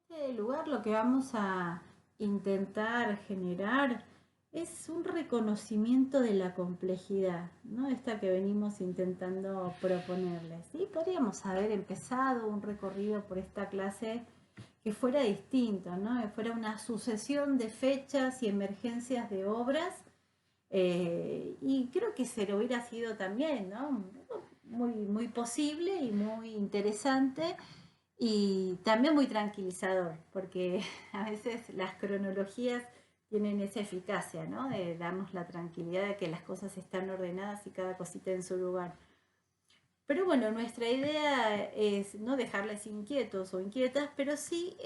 Este lugar lo que vamos a intentar generar es un reconocimiento de la complejidad, ¿no? Esta que venimos intentando proponerles. ¿Sí? Podríamos haber empezado un recorrido por esta clase que fuera distinto, ¿no? Que fuera una sucesión de fechas y emergencias de obras, y creo que se lo hubiera sido también, ¿no? Muy posible y muy interesante y también muy tranquilizador, porque a veces las cronologías tienen esa eficacia, ¿no? De darnos la tranquilidad de que las cosas están ordenadas y cada cosita en su lugar. Pero bueno, nuestra idea es no dejarles inquietos o inquietas, pero sí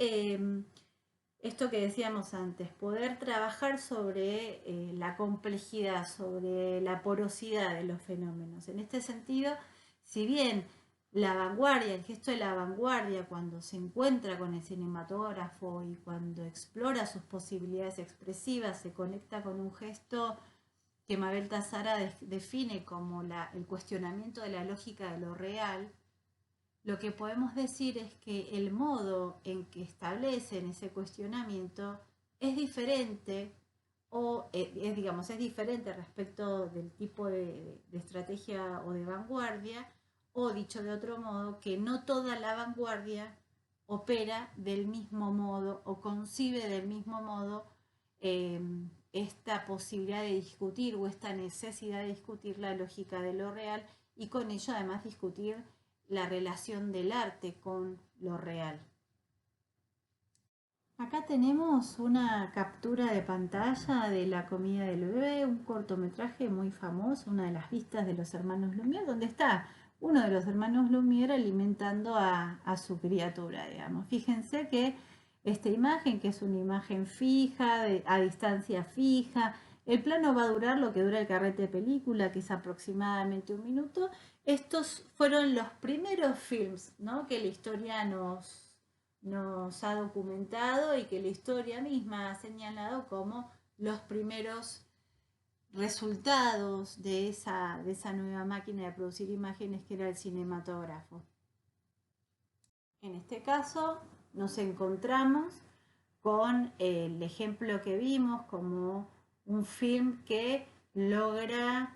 esto que decíamos antes, poder trabajar sobre la complejidad, sobre la porosidad de los fenómenos. En este sentido, si bien la vanguardia, el gesto de la vanguardia, cuando se encuentra con el cinematógrafo y cuando explora sus posibilidades expresivas, se conecta con un gesto que Mabel Tazara define como el cuestionamiento de la lógica de lo real, lo que podemos decir es que el modo en que establecen ese cuestionamiento es diferente digamos, es diferente respecto del tipo de estrategia o de vanguardia, o dicho de otro modo, que no toda la vanguardia opera del mismo modo o concibe del mismo modo eh, esta posibilidad de discutir o esta necesidad de discutir la lógica de lo real y con ello además discutir la relación del arte con lo real. Acá tenemos una captura de pantalla de La comida del bebé, un cortometraje muy famoso, una de las vistas de los hermanos Lumière, donde está uno de los hermanos Lumière alimentando a su criatura, digamos. Fíjense que esta imagen, que es una imagen fija, a distancia fija, el plano va a durar lo que dura el carrete de película, que es aproximadamente 1 minuto. Estos fueron los primeros films, ¿no? Que la historia nos ha documentado y que la historia misma ha señalado como los primeros resultados de esa nueva máquina de producir imágenes que era el cinematógrafo. En este caso nos encontramos con el ejemplo que vimos como un film que logra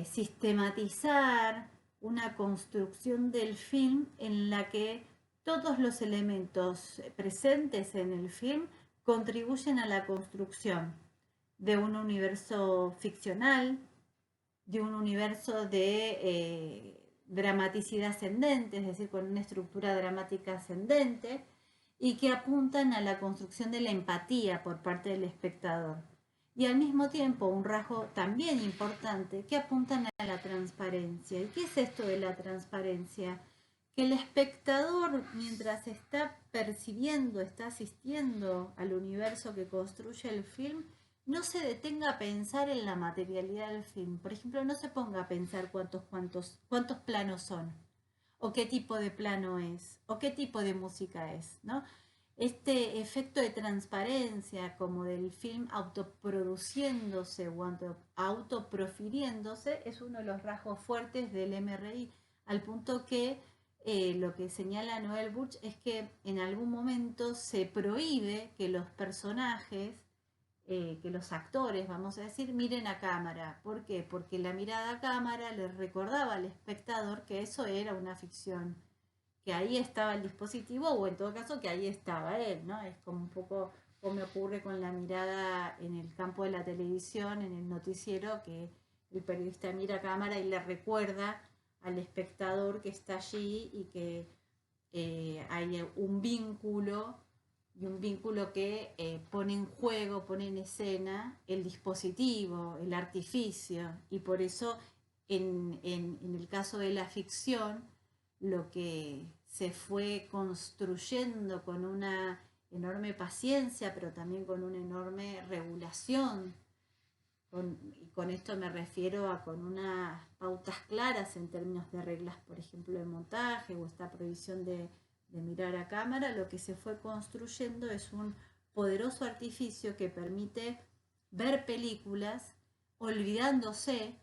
sistematizar una construcción del film en la que todos los elementos presentes en el film contribuyen a la construcción de un universo ficcional, de un universo de dramaticidad ascendente, es decir, con una estructura dramática ascendente, y que apuntan a la construcción de la empatía por parte del espectador. Y al mismo tiempo un rasgo también importante que apuntan a la transparencia. ¿Y qué es esto de la transparencia? Que el espectador, mientras está percibiendo, está asistiendo al universo que construye el film, no se detenga a pensar en la materialidad del film. Por ejemplo, no se ponga a pensar cuántos planos son, o qué tipo de plano es, o qué tipo de música es, ¿no? Este efecto de transparencia, como del film autoproduciéndose o autoprofiriéndose, es uno de los rasgos fuertes del MRI, al punto que lo que señala Noel Burch es que en algún momento se prohíbe que los personajes, que los actores, vamos a decir, miren a cámara. ¿Por qué? Porque la mirada a cámara les recordaba al espectador que eso era una ficción, que ahí estaba el dispositivo o en todo caso que ahí estaba él, ¿no? Es como un poco como ocurre con la mirada en el campo de la televisión, en el noticiero, que el periodista mira a cámara y le recuerda al espectador que está allí y que hay un vínculo que pone en juego, pone en escena el dispositivo, el artificio, y por eso en el caso de la ficción, lo que se fue construyendo con una enorme paciencia, pero también con una enorme regulación. Y con esto me refiero a con unas pautas claras en términos de reglas, por ejemplo, de montaje o esta prohibición de mirar a cámara. Lo que se fue construyendo es un poderoso artificio que permite ver películas olvidándose,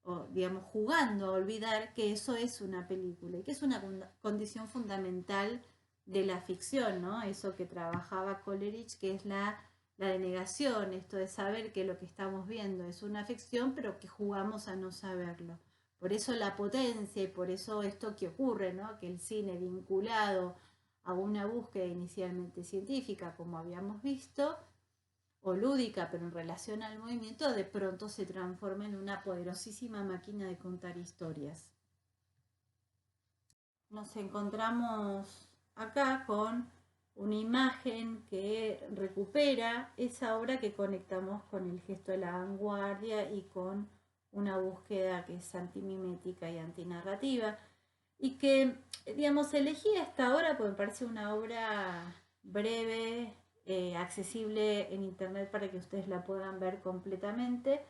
o digamos jugando a olvidar que eso es una película y que es una condición fundamental de la ficción, ¿no? Eso que trabajaba Coleridge, que es la denegación, esto de saber que lo que estamos viendo es una ficción, pero que jugamos a no saberlo. Por eso la potencia y por eso esto que ocurre, ¿no? Que el cine vinculado a una búsqueda inicialmente científica, como habíamos visto, o lúdica, pero en relación al movimiento, de pronto se transforma en una poderosísima máquina de contar historias. Nos encontramos acá con una imagen que recupera esa obra que conectamos con el gesto de la vanguardia y con una búsqueda que es antimimética y antinarrativa, y que, digamos, elegí esta obra porque me parece una obra breve, accesible en internet para que ustedes la puedan ver completamente,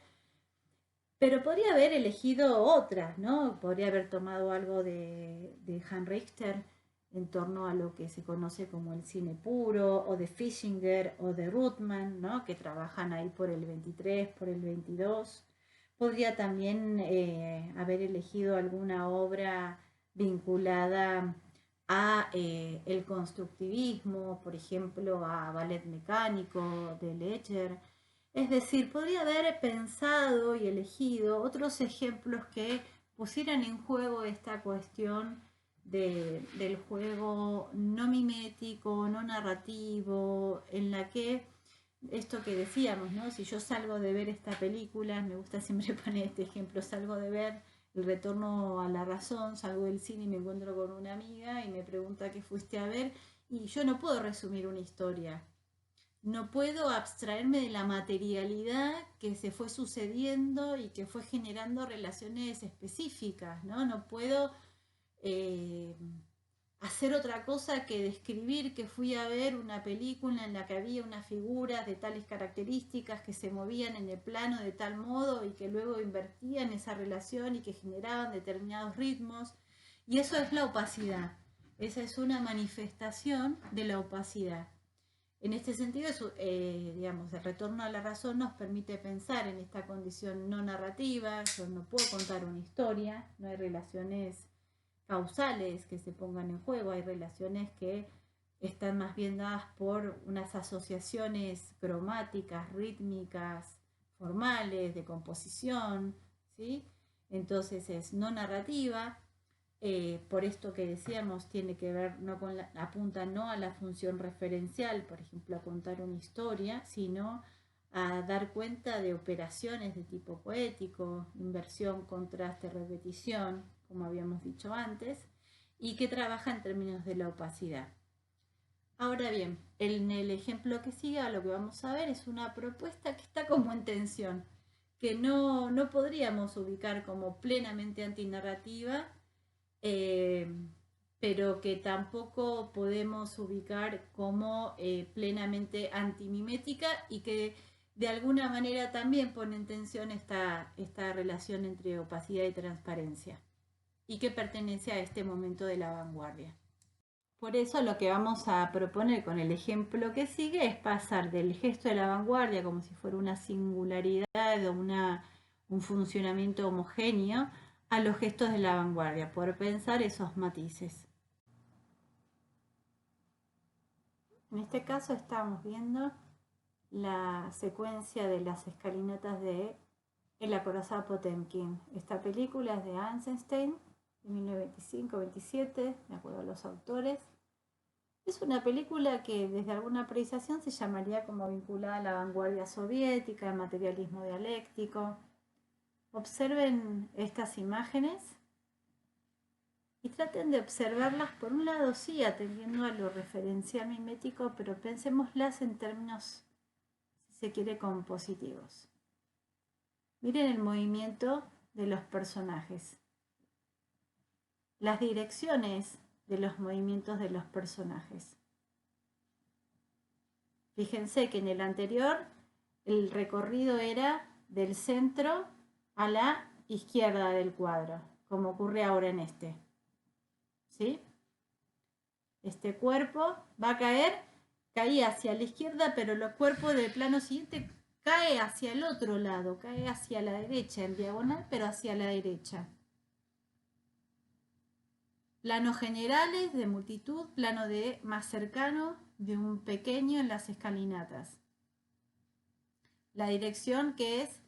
pero podría haber elegido otras, ¿no? Podría haber tomado algo de Hans Richter en torno a lo que se conoce como el cine puro, o de Fischinger o de Ruttmann, ¿no? Que trabajan ahí por el 23, por el 22. Podría también haber elegido alguna obra vinculada a el constructivismo, por ejemplo, a Ballet Mecánico de Lecher. Es decir, podría haber pensado y elegido otros ejemplos que pusieran en juego esta cuestión del juego no mimético, no narrativo, en la que esto que decíamos, ¿no? Si yo salgo de ver esta película, me gusta siempre poner este ejemplo, salgo de ver El retorno a la razón, salgo del cine y me encuentro con una amiga y me pregunta qué fuiste a ver, y yo no puedo resumir una historia, no puedo abstraerme de la materialidad que se fue sucediendo y que fue generando relaciones específicas, ¿no? No puedo eh, hacer otra cosa que describir que fui a ver una película en la que había unas figuras de tales características que se movían en el plano de tal modo y que luego invertían esa relación y que generaban determinados ritmos. Y eso es la opacidad. Esa es una manifestación de la opacidad. En este sentido, digamos, el retorno a la razón nos permite pensar en esta condición no narrativa. Yo no puedo contar una historia, no hay relaciones causales que se pongan en juego, hay relaciones que están más bien dadas por unas asociaciones cromáticas, rítmicas, formales, de composición, ¿sí? Entonces es no narrativa. Por esto que decíamos, tiene que ver, no con apunta no a la función referencial, por ejemplo, a contar una historia, sino a dar cuenta de operaciones de tipo poético, inversión, contraste, repetición, como habíamos dicho antes, y que trabaja en términos de la opacidad. Ahora bien, en el ejemplo que sigue, lo que vamos a ver es una propuesta que está como en tensión, que no podríamos ubicar como plenamente antinarrativa, pero que tampoco podemos ubicar como plenamente antimimética, y que de alguna manera también pone en tensión esta relación entre opacidad y transparencia, y que pertenece a este momento de la vanguardia. Por eso lo que vamos a proponer con el ejemplo que sigue es pasar del gesto de la vanguardia como si fuera una singularidad o un funcionamiento homogéneo a los gestos de la vanguardia, por pensar esos matices. En este caso estamos viendo la secuencia de las escalinatas de El acorazado Potemkin. Esta película es de Eisenstein, de 1925-27, de acuerdo a los autores. Es una película que desde alguna apreciación se llamaría como vinculada a la vanguardia soviética, al materialismo dialéctico. Observen estas imágenes y traten de observarlas, por un lado, sí, atendiendo a lo referencial mimético, pero pensémoslas en términos, si se quiere, compositivos. Miren el movimiento de los personajes, las direcciones de los movimientos de los personajes. Fíjense que en el anterior el recorrido era del centro a la izquierda del cuadro, como ocurre ahora en este. ¿Sí? Este cuerpo va a caía hacia la izquierda, pero el cuerpo del plano siguiente cae hacia el otro lado, cae hacia la derecha, en diagonal, pero hacia la derecha. Planos generales de multitud, plano de más cercano de un pequeño en las escalinatas. La dirección que es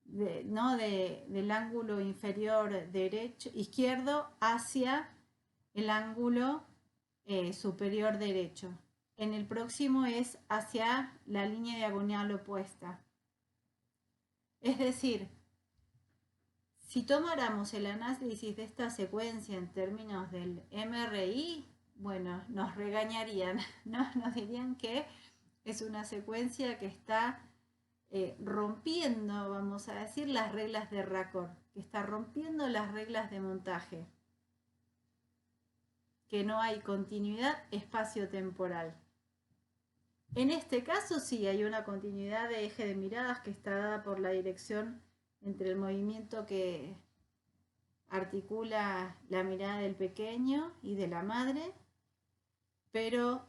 del ángulo inferior derecho, izquierdo hacia el ángulo superior derecho. En el próximo es hacia la línea diagonal opuesta. Es decir, si tomáramos el análisis de esta secuencia en términos del MRI, bueno, nos regañarían, ¿no? Nos dirían que es una secuencia que está rompiendo, vamos a decir, las reglas de raccord, que está rompiendo las reglas de montaje, que no hay continuidad espacio-temporal. En este caso sí hay una continuidad de eje de miradas que está dada por la dirección entre el movimiento que articula la mirada del pequeño y de la madre, pero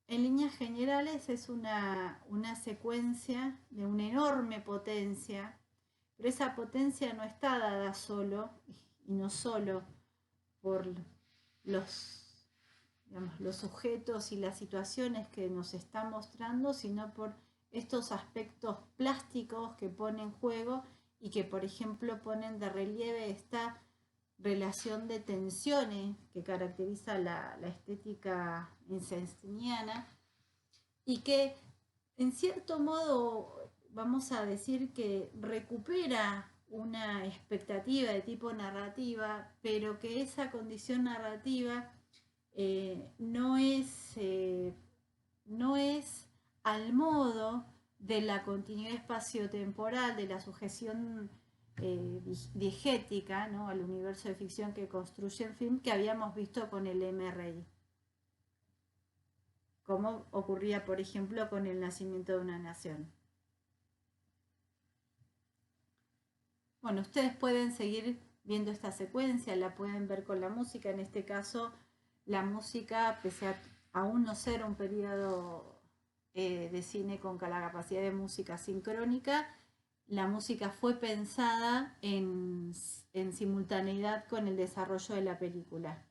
en líneas generales es una secuencia de una enorme potencia, pero esa potencia no está dada solo, y no solo por los, digamos, los sujetos y las situaciones que nos están mostrando, sino por estos aspectos plásticos que pone en juego y que, por ejemplo, ponen de relieve esta relación de tensiones que caracteriza la estética eisensteiniana y que, en cierto modo, vamos a decir que recupera una expectativa de tipo narrativa, pero que esa condición narrativa no es al modo de la continuidad espaciotemporal, de la sujeción diegética, ¿no?, al universo de ficción que construye el film, que habíamos visto con el MRI. Como ocurría, por ejemplo, con El nacimiento de una nación. Bueno, ustedes pueden seguir viendo esta secuencia, la pueden ver con la música. En este caso, la música, pese a aún no ser un periodo de cine con la capacidad de música sincrónica, la música fue pensada en simultaneidad con el desarrollo de la película.